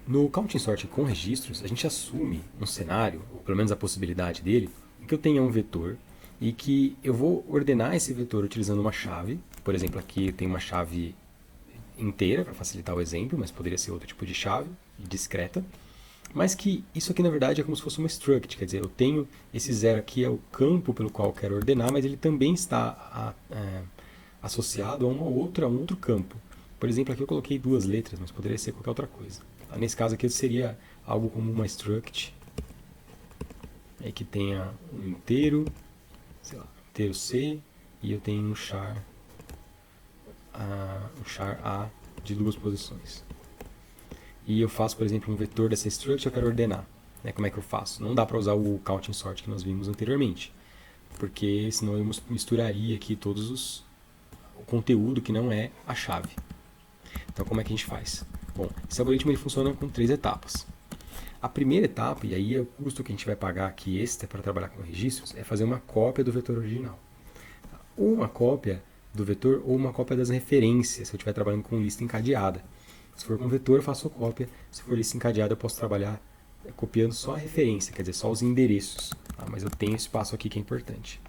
No Counting Sort com registros, a gente assume um cenário, ou pelo menos a possibilidade dele, em que eu tenha um vetor e que eu vou ordenar esse vetor utilizando uma chave. Por exemplo, aqui tem uma chave inteira, para facilitar o exemplo, mas poderia ser outro tipo de chave, discreta. Mas que isso aqui na verdade é como se fosse uma struct, quer dizer, eu tenho esse zero aqui é o campo pelo qual eu quero ordenar, mas ele também está associado a um outro campo. Por exemplo, aqui eu coloquei duas letras, mas poderia ser qualquer outra coisa. Nesse caso aqui seria algo como uma struct, que tenha um inteiro, sei lá, inteiro C, e eu tenho um char A de duas posições. E eu faço, por exemplo, um vetor dessa struct eu quero ordenar. Como é que eu faço? Não dá para usar o counting sort que nós vimos anteriormente, porque senão eu misturaria aqui o conteúdo que não é a chave. Então, como é que a gente faz? Bom, esse algoritmo ele funciona com 3 etapas. A primeira etapa, e aí é o custo que a gente vai pagar aqui extra para trabalhar com registros, é fazer uma cópia do vetor original. Ou uma cópia do vetor ou uma cópia das referências, se eu estiver trabalhando com lista encadeada. Se for com vetor, eu faço cópia. Se for lista encadeada, eu posso trabalhar copiando só a referência, quer dizer, só os endereços. Mas eu tenho esse passo aqui que é importante.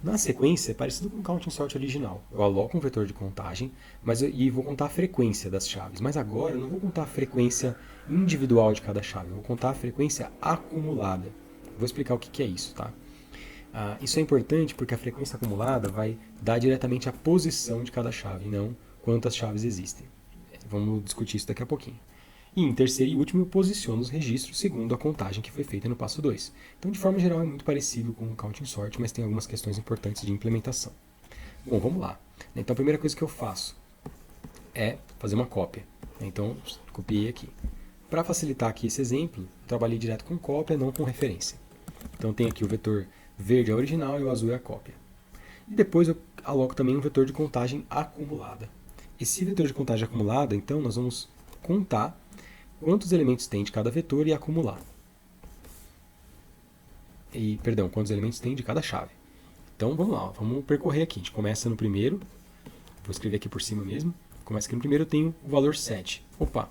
Na sequência, é parecido com o counting sort original. Eu aloco um vetor de contagem e vou contar a frequência das chaves. Mas agora eu não vou contar a frequência individual de cada chave, eu vou contar a frequência acumulada. Vou explicar o que é isso, tá? Isso é importante porque a frequência acumulada vai dar diretamente a posição de cada chave, não quantas chaves existem. Vamos discutir isso daqui a pouquinho. E em terceiro e último, eu posiciono os registros segundo a contagem que foi feita no passo 2. Então, de forma geral, é muito parecido com o counting sort, mas tem algumas questões importantes de implementação. Bom, vamos lá. Então, a primeira coisa que eu faço é fazer uma cópia. Então, copiei aqui. Para facilitar aqui esse exemplo, eu trabalhei direto com cópia, não com referência. Então, tem aqui o vetor verde é a original e o azul é a cópia. E depois eu aloco também um vetor de contagem acumulada. Esse vetor de contagem acumulada, então, nós vamos contar quantos elementos tem de cada vetor e acumular. Quantos elementos tem de cada chave. Então vamos lá, vamos percorrer aqui. A gente começa no primeiro, vou escrever aqui por cima mesmo. Começa aqui no primeiro, eu tenho o valor 7. Opa,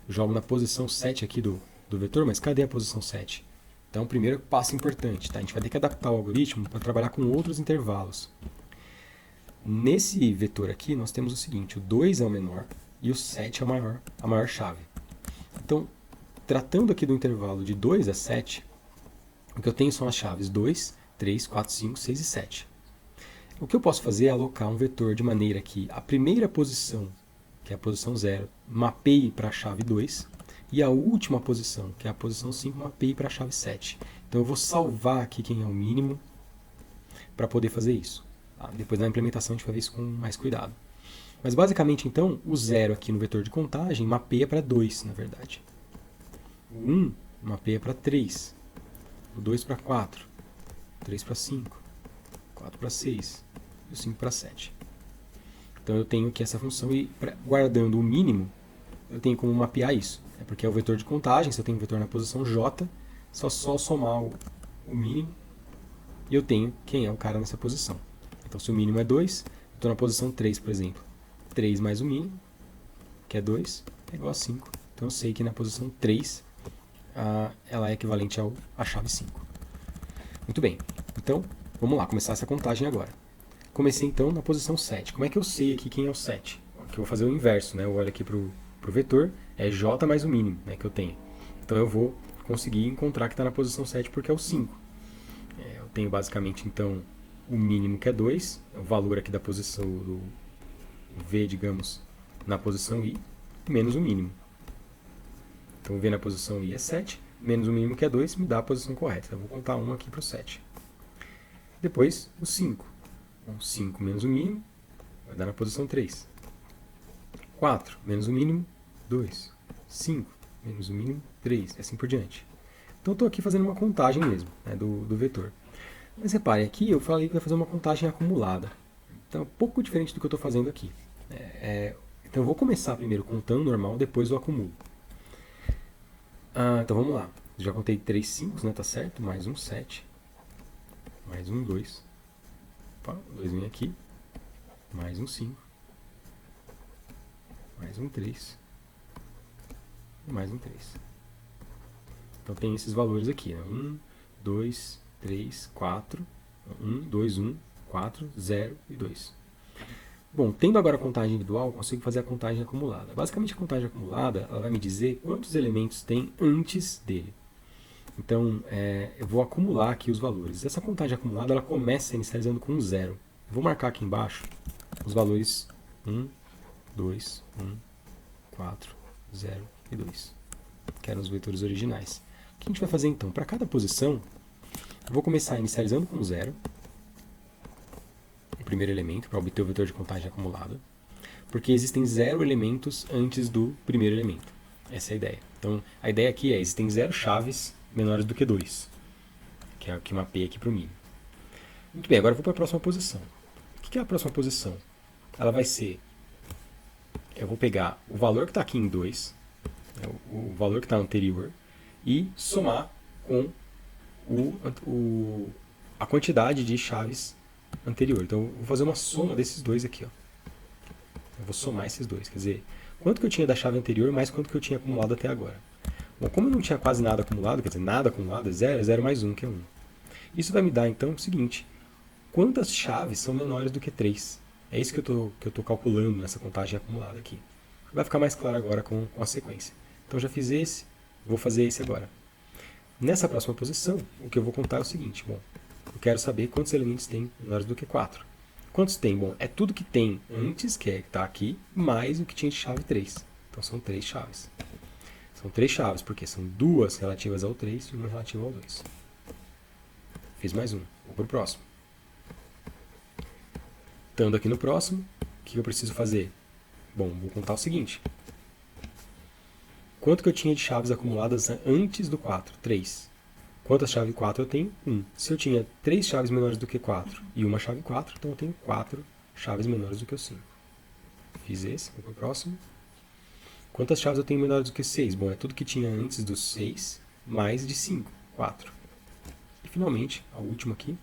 jogo na posição 7 aqui do vetor, mas cadê a posição 7? Então, primeiro passo importante, tá? A gente vai ter que adaptar o algoritmo para trabalhar com outros intervalos. Nesse vetor aqui, nós temos o seguinte, o 2 é o menor e o 7 é a maior chave. Então, tratando aqui do intervalo de 2 a 7, o que eu tenho são as chaves 2, 3, 4, 5, 6 e 7. O que eu posso fazer é alocar um vetor de maneira que a primeira posição, que é a posição 0, mapeie para a chave 2, e a última posição, que é a posição 5, mapeie para a chave 7. Então eu vou salvar aqui quem é o mínimo para poder fazer isso. Depois na implementação a gente vai ver isso com mais cuidado. Mas basicamente então, o 0 aqui no vetor de contagem mapeia para 2, na verdade. O 1 mapeia para 3. O 2 para 4. O 3 para 5. O 4 para 6. E o 5 para 7. Então eu tenho aqui essa função e guardando o mínimo, eu tenho como mapear isso. Porque é o vetor de contagem, se eu tenho um vetor na posição J, só somar o mínimo e eu tenho quem é o cara nessa posição. Então se o mínimo é 2, eu estou na posição 3, por exemplo. 3 mais o mínimo, que é 2, é igual a 5. Então eu sei que na posição 3 ela é equivalente à chave 5. Muito bem, então vamos lá, começar essa contagem agora. Comecei então na posição 7. Como é que eu sei aqui quem é o 7? Aqui eu vou fazer o inverso, né? Eu olho aqui para o vetor, é J mais o mínimo, né, que eu tenho. Então eu vou conseguir encontrar que está na posição 7 porque é o 5. Eu tenho basicamente então o mínimo que é 2, o valor aqui da posição do V, digamos, na posição I, menos o mínimo. Então o V na posição I é 7, menos o mínimo que é 2, me dá a posição correta. Então eu vou contar 1 aqui para o 7. Depois o 5. Então 5 menos o mínimo vai dar na posição 3. 4 menos o mínimo, 2. 5 menos o mínimo, 3. E assim por diante. Então eu estou aqui fazendo uma contagem mesmo, né, do vetor. Mas reparem, aqui eu falei que vai fazer uma contagem acumulada. Então é um pouco diferente do que eu estou fazendo aqui. Então eu vou começar primeiro contando normal, depois eu acumulo. Então vamos lá. Já contei 3 5, né? Tá certo? Mais um 7. Mais um 2. Opa, 2 vem aqui. Mais um 5. Mais um 3. e mais um 3. Então tem esses valores aqui, né? 1, 2, 3, 4, 1, 2, 1, 4, 0 e 2. Bom, tendo agora a contagem individual, consigo fazer a contagem acumulada. Basicamente a contagem acumulada ela vai me dizer quantos elementos tem antes dele. Então, eu vou acumular aqui os valores. Essa contagem acumulada ela começa inicializando com 0. Vou marcar aqui embaixo os valores 1, 2, 1, 4, 0 e 2, que eram os vetores originais. O que a gente vai fazer então? Para cada posição, eu vou começar inicializando com 0, o primeiro elemento, para obter o vetor de contagem acumulada, porque existem 0 elementos antes do primeiro elemento. Essa é a ideia. Então, a ideia aqui é, existem 0 chaves menores do que 2, que é o que mapeia aqui para o mínimo. Muito bem, agora eu vou para a próxima posição. O que é a próxima posição? Ela vai ser, eu vou pegar o valor que está aqui em 2, o valor que está anterior, e somar com a quantidade de chaves anterior. Então, eu vou fazer uma soma desses dois aqui. Ó. Eu vou somar esses dois, quer dizer, quanto que eu tinha da chave anterior mais quanto que eu tinha acumulado até agora. Bom, como eu não tinha quase nada acumulado, quer dizer, nada acumulado é 0, 0 mais 1, que é 1. Isso vai me dar, então, o seguinte, quantas chaves são menores do que 3? É isso que eu estou calculando nessa contagem acumulada aqui. Vai ficar mais claro agora com a sequência. Então, já fiz esse, vou fazer esse agora. Nessa próxima posição, o que eu vou contar é o seguinte, bom, eu quero saber quantos elementos tem menores do que 4. Quantos tem? Bom, é tudo que tem antes, que está aqui, mais o que tinha de chave 3. Então, são 3 chaves. São 3 chaves, porque são 2 relativas ao 3 e uma relativa ao 2. Fiz mais um. Vou para o próximo. Estando aqui no próximo, o que eu preciso fazer? Bom, vou contar o seguinte. Quanto que eu tinha de chaves acumuladas antes do 4? 3. Quantas chaves 4 eu tenho? 1. Se eu tinha 3 chaves menores do que 4 e uma chave 4, então eu tenho 4 chaves menores do que o 5. Fiz esse, vou para o próximo. Quantas chaves eu tenho menores do que 6? Bom, é tudo que tinha antes do 6, mais de 5, 4. E finalmente, a última aqui,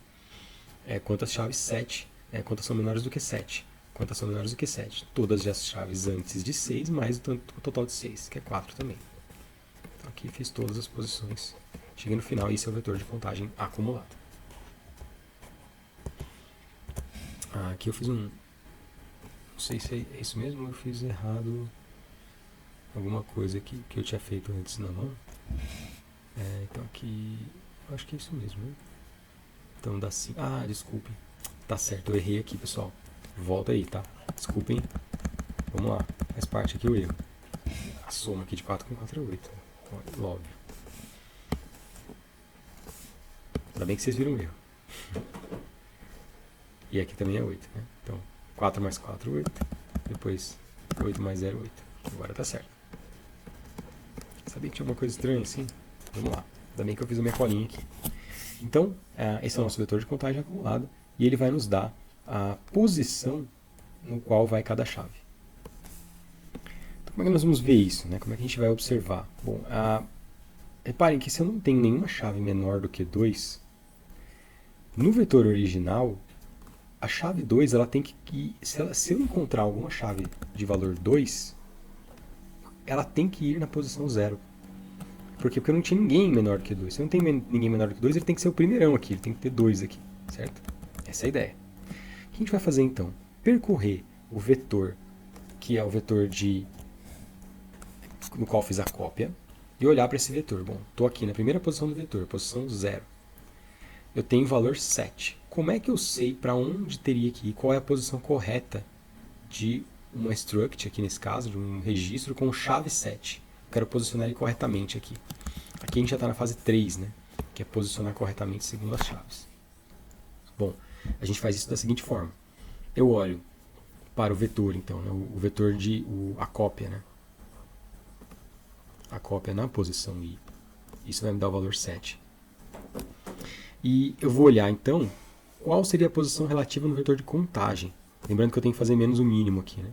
é quantas chaves 7, quantas são menores do que 7. Quantas são menores do que 7? Todas as chaves antes de 6, mais o total de 6, que é 4 também. Então aqui fiz todas as posições. Cheguei no final e esse é o vetor de contagem acumulado. Aqui eu fiz um... Não sei se é isso mesmo ou eu fiz errado alguma coisa aqui que eu tinha feito antes na mão. Então aqui... Eu acho que é isso mesmo, né? Então dá 5... desculpe. Tá certo, eu errei aqui, pessoal. Volta aí, tá? Desculpem. Vamos lá. Faz parte aqui o erro. A soma aqui de 4 com 4 é 8. Óbvio. Ainda bem que vocês viram o erro. E aqui também é 8, né? Então, 4 mais 4, 8. Depois, 8 mais 0, 8. Agora tá certo. Sabia que tinha alguma coisa estranha assim? Vamos lá. Ainda bem que eu fiz a minha colinha aqui. Então, esse é o nosso vetor de contagem acumulada. E ele vai nos dar a posição no qual vai cada chave. Então, como é que nós vamos ver isso? Né? Como é que a gente vai observar? Bom, reparem que se eu não tenho nenhuma chave menor do que 2, no vetor original, a chave 2 ela tem que se eu encontrar alguma chave de valor 2, ela tem que ir na posição 0. Por quê? Porque eu não tinha ninguém menor do que 2. Se eu não tenho ninguém menor do que 2, ele tem que ser o primeirão aqui, ele tem que ter 2 aqui, certo? Essa é a ideia. O que a gente vai fazer então? Percorrer o vetor, que é o vetor no qual fiz a cópia, e olhar para esse vetor. Bom, estou aqui na primeira posição do vetor, posição 0. Eu tenho o valor 7. Como é que eu sei para onde teria que ir, qual é a posição correta de uma struct, aqui nesse caso, de um registro com chave 7? Eu quero posicionar ele corretamente aqui. Aqui a gente já está na fase 3, né? Que é posicionar corretamente segundo as chaves. Bom, a gente faz isso da seguinte forma. Eu olho para o vetor, então, né? O vetor a cópia, né? A cópia na posição I. Isso vai me dar o valor 7. E eu vou olhar, então, qual seria a posição relativa no vetor de contagem. Lembrando que eu tenho que fazer menos o mínimo aqui, né?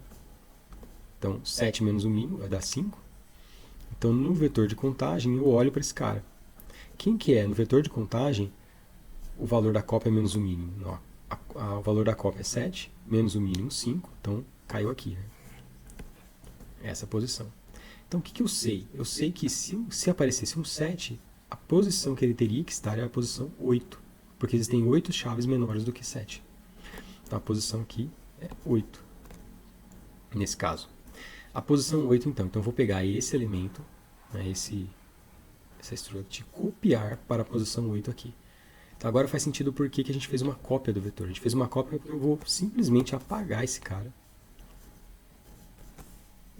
Então, 7 menos o mínimo vai dar 5. Então, no vetor de contagem, eu olho para esse cara. Quem que é? No vetor de contagem, o valor da cópia é menos o mínimo. O valor da cópia é 7, menos o mínimo 5. Então, caiu aqui, né? Essa posição. Então o que eu sei? Eu sei que se aparecesse um 7, a posição que ele teria que estar é a posição 8, porque existem 8 chaves menores do que 7. Então a posição aqui é 8, nesse caso. A posição 8, então eu vou pegar esse elemento, né, essa struct, copiar para a posição 8 aqui. Então agora faz sentido porque que a gente fez uma cópia do vetor. A gente fez uma cópia porque eu vou simplesmente apagar esse cara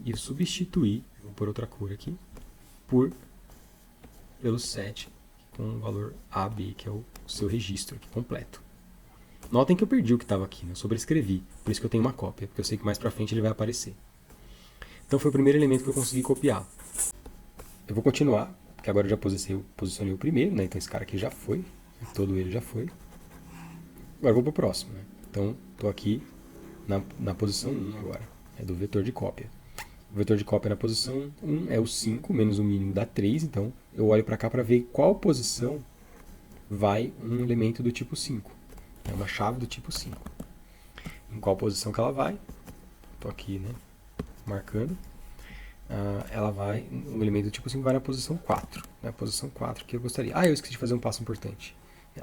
e substituir, vou pôr outra cor aqui, pelo 7 com o valor AB, que é o seu registro aqui completo. Notem que eu perdi o que estava aqui, né? Eu sobrescrevi, por isso que eu tenho uma cópia, porque eu sei que mais pra frente ele vai aparecer. Então foi o primeiro elemento que eu consegui copiar. Eu vou continuar, porque agora eu já posicionei o primeiro, né? Então esse cara aqui já foi, todo ele já foi. Agora eu vou pro próximo, né? Então estou aqui na posição 1 agora, é do vetor de cópia. O vetor de cópia na posição 1 é o 5, menos o mínimo dá 3, então eu olho para cá para ver qual posição vai um elemento do tipo 5. É uma chave do tipo 5. Em qual posição que ela vai? Estou aqui, né, marcando. Ela vai, um elemento do tipo 5 vai na posição 4. Na posição 4 que eu gostaria. Eu esqueci de fazer um passo importante.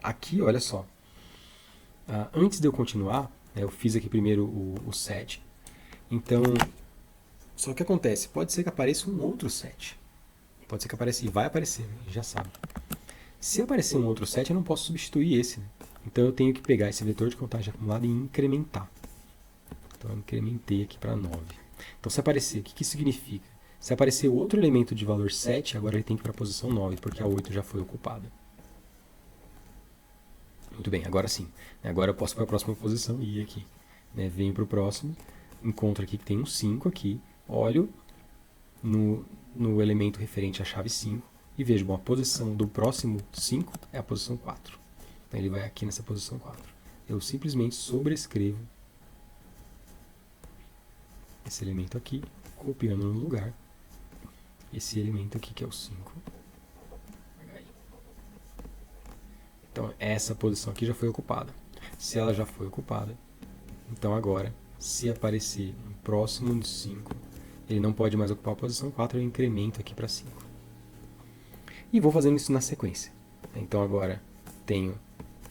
Aqui, olha só. Antes de eu continuar, eu fiz aqui primeiro o 7. Então, só que acontece, pode ser que apareça um outro 7. Pode ser que apareça, e vai aparecer, né? Já sabe. Se aparecer um outro 7, eu não posso substituir esse, né? Então eu tenho que pegar esse vetor de contagem acumulada e incrementar. Então eu incrementei aqui para 9. Então se aparecer, o que isso significa? Se aparecer outro elemento de valor 7, agora ele tem que ir para a posição 9, porque a 8 já foi ocupada. Muito bem, agora sim. Agora eu posso para a próxima posição e ir aqui. Né? Venho para o próximo, encontro aqui que tem um 5 aqui, olho no elemento referente à chave 5 e vejo, bom, a posição do próximo 5 é a posição 4. Então ele vai aqui nessa posição 4. Eu simplesmente sobrescrevo esse elemento aqui, copiando no lugar esse elemento aqui que é o 5. Então essa posição aqui já foi ocupada. Se ela já foi ocupada, então agora, se aparecer um próximo de 5, ele não pode mais ocupar a posição 4, eu incremento aqui para 5. E vou fazendo isso na sequência. Então agora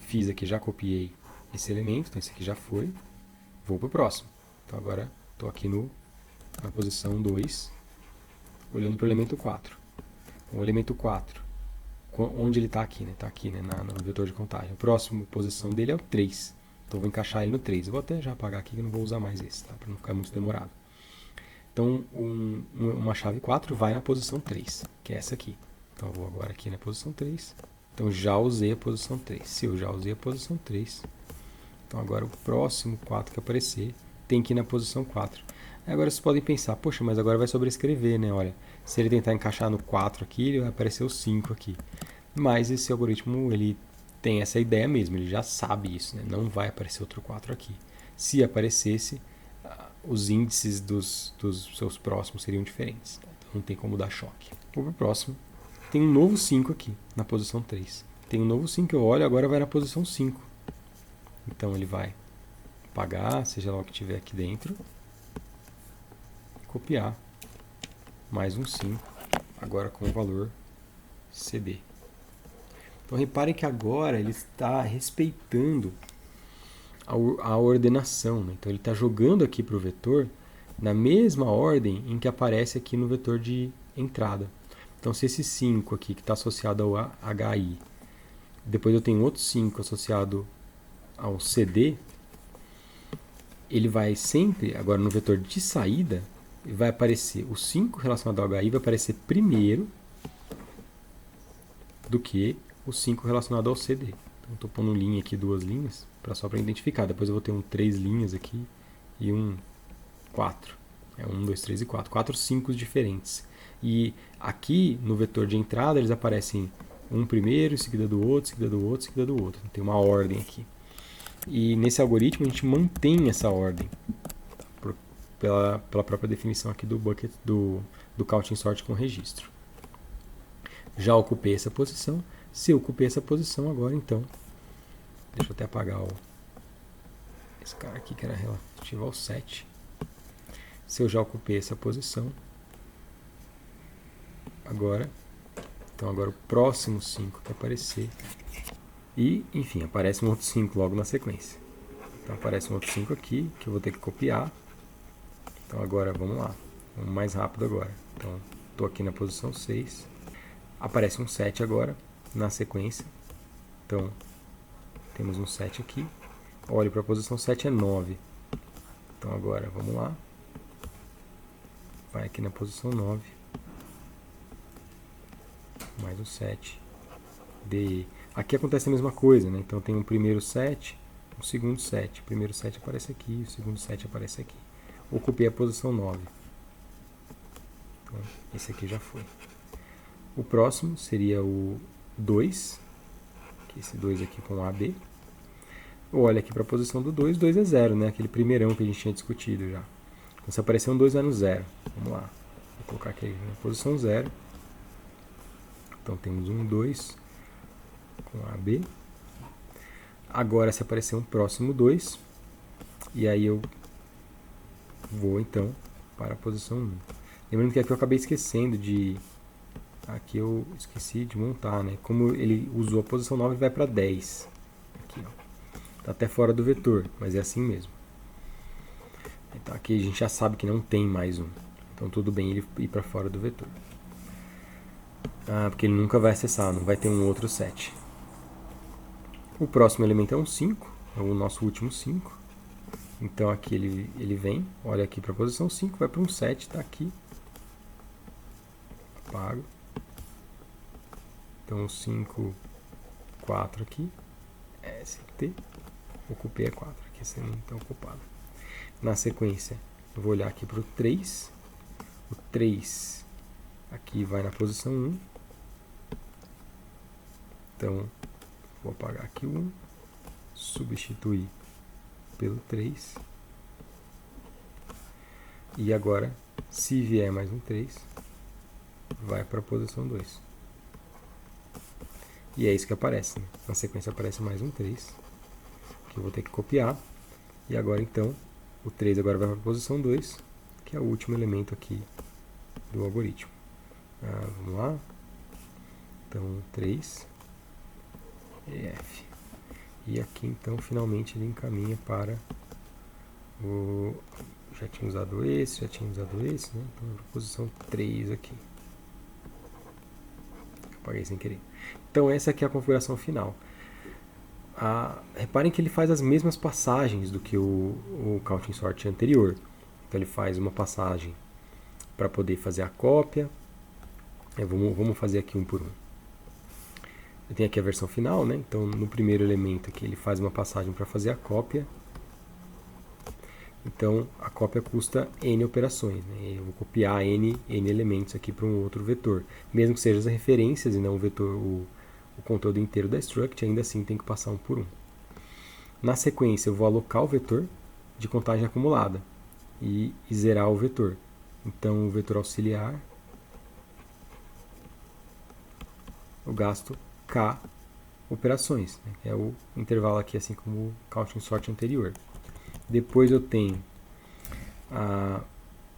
fiz aqui, já copiei esse elemento, então esse aqui já foi, vou para o próximo. Então agora estou aqui na posição 2, olhando para o elemento 4. O elemento 4, onde ele está aqui, né? Está aqui, né? No vetor de contagem. A próxima posição dele é o 3. Então eu vou encaixar ele no 3. Eu vou até já apagar aqui que eu não vou usar mais esse, tá? Para não ficar muito demorado. Então uma chave 4 vai na posição 3, que é essa aqui. Então eu vou agora aqui na posição 3. Então já usei a posição 3. Se eu já usei a posição 3, então agora o próximo 4 que aparecer tem que ir na posição 4. Agora vocês podem pensar, poxa, mas agora vai sobrescrever, né? Olha, se ele tentar encaixar no 4 aqui, ele vai aparecer o 5 aqui. Mas esse algoritmo, ele tem essa ideia mesmo, ele já sabe isso, né? Não vai aparecer outro 4 aqui. Se aparecesse, os índices dos seus próximos seriam diferentes. Então não tem como dar choque. Vou para o próximo. Tem um novo 5 aqui, na posição 3. Tem um novo 5 que eu olho, agora vai na posição 5. Então ele vai apagar, seja lá o que tiver aqui dentro. Copiar mais um 5, agora com o valor CD. Então reparem que agora ele está respeitando a ordenação, né? Então ele está jogando aqui para o vetor na mesma ordem em que aparece aqui no vetor de entrada. Então se esse 5 aqui que está associado ao HI, depois eu tenho outro 5 associado ao CD, ele vai sempre, agora no vetor de saída, vai aparecer o 5 relacionado ao HI vai aparecer primeiro do que o 5 relacionado ao CD. Então estou pondo linha aqui, 2 linhas, só para identificar. Depois eu vou ter 3 linhas aqui e 4. 1, 2, 3 e 4. 4 5 diferentes. E aqui no vetor de entrada eles aparecem um primeiro, em seguida do outro, em seguida do outro, em seguida do outro. Tem uma ordem aqui. E nesse algoritmo a gente mantém essa ordem pela própria definição aqui do bucket do counting sort com registro. Já ocupei essa posição. Se eu ocupei essa posição agora, então, deixa eu até apagar esse cara aqui que era relativo ao 7. Se eu já ocupei essa posição, agora. Então agora o próximo 5 que aparecer. E, enfim, aparece um outro 5 logo na sequência. Então aparece um outro 5 aqui, que eu vou ter que copiar. Então agora, vamos lá. Vamos mais rápido agora. Então, estou aqui na posição 6. Aparece um 7 agora, na sequência. Então, temos um 7 aqui. Olho para a posição 7, é 9. Então agora, vamos lá. Vai aqui na posição 9. Mais um 7. DE. Aqui acontece a mesma coisa, né? Então tem um primeiro 7, um segundo 7. O primeiro 7 aparece aqui, o segundo 7 aparece aqui. Ocupei a posição 9. Então, esse aqui já foi. O próximo seria o 2, que é esse 2 aqui com AB. Olha aqui para a posição do 2, 2 é 0, né? Aquele primeirão que a gente tinha discutido já. Então, se aparecer um 2, vai no 0. Vamos lá. Vou colocar aqui na posição 0. Então, temos um 2 com AB. Agora, se aparecer um próximo 2, e aí eu vou, então, para a posição 1. Lembrando que aqui eu acabei esquecendo de... Aqui eu esqueci de montar, né? Como ele usou a posição 9, vai para 10. Aqui, ó. Tá até fora do vetor, mas é assim mesmo. Então aqui a gente já sabe que não tem mais um. Então tudo bem ele ir para fora do vetor. Porque ele nunca vai acessar, não vai ter um outro 7. O próximo elemento é um 5, é o nosso último 5. Então aqui ele vem, olha aqui para a posição 5, vai para um 7, está aqui. Apago. Então 5, 4 aqui, ST, ocupei a 4, aqui esse elemento está ocupado. Na sequência, eu vou olhar aqui para o 3, o 3 aqui vai na posição 1, então vou apagar aqui o 1, substituir pelo 3, e agora, se vier mais um 3, vai para a posição 2. E é isso que aparece, né? Na sequência aparece mais um 3, que eu vou ter que copiar. E agora então, o 3 agora vai para a posição 2, que é o último elemento aqui do algoritmo. Vamos lá. Então, 3, EF. E aqui então, finalmente ele encaminha para o... Já tinha usado esse, né? Então, a posição 3 aqui. Apaguei sem querer. Então essa aqui é a configuração final. Reparem que ele faz as mesmas passagens do que o Counting Sort anterior. Então ele faz uma passagem para poder fazer a cópia. Vamos fazer aqui um por um. Eu tenho aqui a versão final, né? Então no primeiro elemento aqui ele faz uma passagem para fazer a cópia. Então a cópia custa n operações, né? Eu vou copiar n elementos aqui para um outro vetor. Mesmo que sejam as referências e não o vetor, o conteúdo inteiro da struct, ainda assim tem que passar um por um. Na sequência eu vou alocar o vetor de contagem acumulada e zerar o vetor. Então o vetor auxiliar, eu gasto k operações, né? É o intervalo aqui, assim como o Counting Sort anterior. Depois eu tenho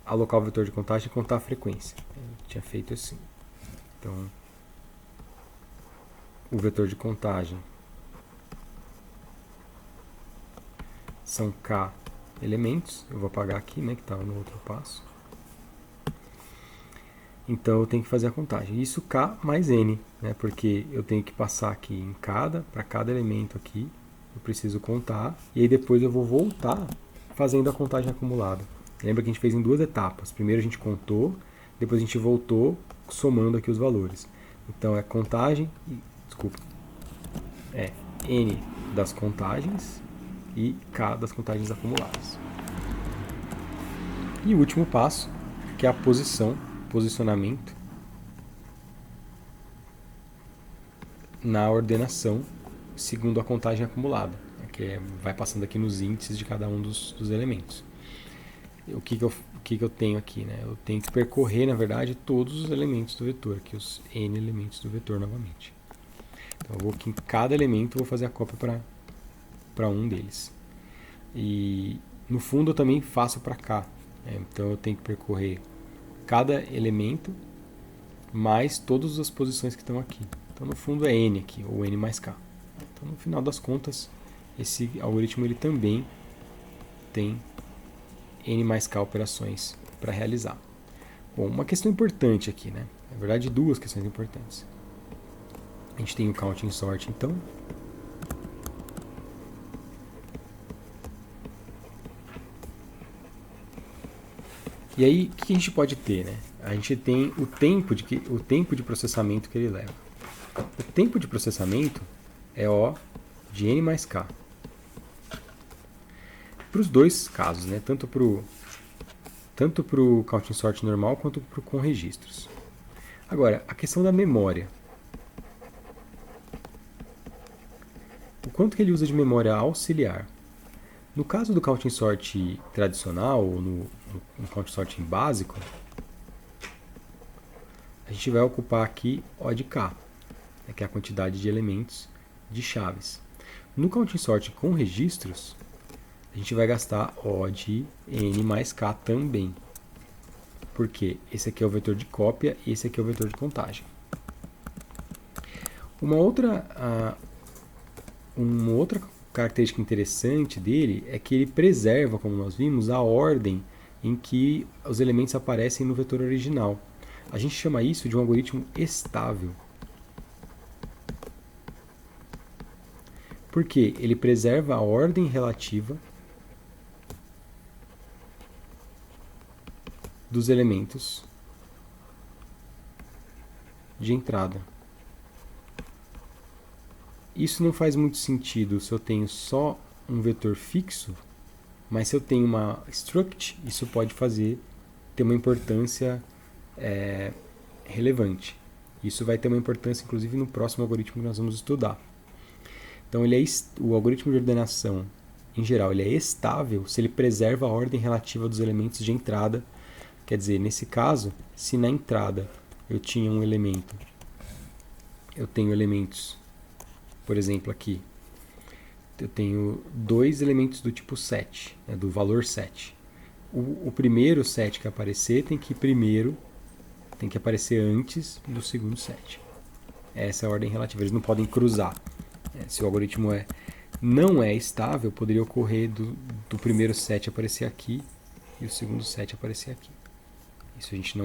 alocar o vetor de contagem e contar a frequência. Eu tinha feito assim. Então, o vetor de contagem são k elementos. Eu vou apagar aqui, né, que estava no outro passo. Então eu tenho que fazer a contagem. Isso k mais n, né, porque eu tenho que passar aqui para cada elemento aqui. Eu preciso contar, e aí depois eu vou voltar fazendo a contagem acumulada. Lembra que a gente fez em duas etapas. Primeiro a gente contou, depois a gente voltou somando aqui os valores. Então é contagem, é n das contagens e k das contagens acumuladas. E o último passo, que é a posicionamento na ordenação segundo a contagem acumulada, que vai passando aqui nos índices de cada um dos elementos. O que eu tenho aqui? Né? Eu tenho que percorrer, na verdade, todos os elementos do vetor, aqui os n elementos do vetor novamente. Então eu vou aqui em cada elemento, vou fazer a cópia para um deles. E no fundo eu também faço para cá. Né? Então eu tenho que percorrer cada elemento mais todas as posições que estão aqui. Então, no fundo, é n aqui, ou n mais k. Então, no final das contas, esse algoritmo ele também tem n mais k operações para realizar. Bom, uma questão importante aqui, né? Na verdade, duas questões importantes. A gente tem o counting sort, então. E aí, o que a gente pode ter, né? A gente tem o tempo de processamento que ele leva. O tempo de processamento é O de n mais k. Para os dois casos, né? Tanto para o counting sort normal quanto para o com registros. Agora, a questão da memória. O quanto que ele usa de memória auxiliar? No caso do counting sort tradicional, ou no counting sort básico, a gente vai ocupar aqui O de k, que é a quantidade de elementos de chaves. No counting sort com registros, a gente vai gastar O de n mais k também. Porque esse aqui é o vetor de cópia e esse aqui é o vetor de contagem. Uma outra característica interessante dele é que ele preserva, como nós vimos, a ordem em que os elementos aparecem no vetor original. A gente chama isso de um algoritmo estável. Porque ele preserva a ordem relativa dos elementos de entrada. Isso não faz muito sentido se eu tenho só um vetor fixo, mas se eu tenho uma struct, isso pode ter uma importância relevante. Isso vai ter uma importância, inclusive, no próximo algoritmo que nós vamos estudar. Então, o algoritmo de ordenação, em geral, ele é estável se ele preserva a ordem relativa dos elementos de entrada. Quer dizer, nesse caso, se na entrada eu tinha um elemento, eu tenho elementos, por exemplo, aqui, eu tenho dois elementos do tipo set, do valor set. O primeiro set que aparecer tem que aparecer antes do segundo set. Essa é a ordem relativa, eles não podem cruzar. Se o algoritmo não é estável, poderia ocorrer do primeiro set aparecer aqui e o segundo set aparecer aqui. Isso a gente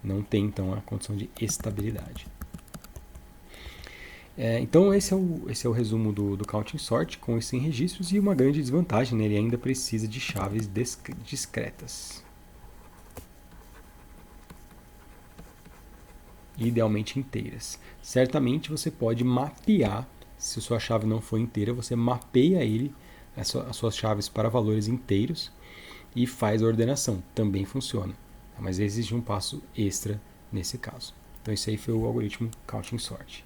não tem, então, a condição de estabilidade. Então, esse é o resumo do counting sort com e sem registros, e uma grande desvantagem, né? Ele ainda precisa de chaves discretas. Idealmente inteiras. Certamente você pode mapear, se a sua chave não for inteira, você mapeia as suas chaves para valores inteiros e faz a ordenação. Também funciona, mas exige um passo extra nesse caso. Então, esse aí foi o algoritmo counting sort.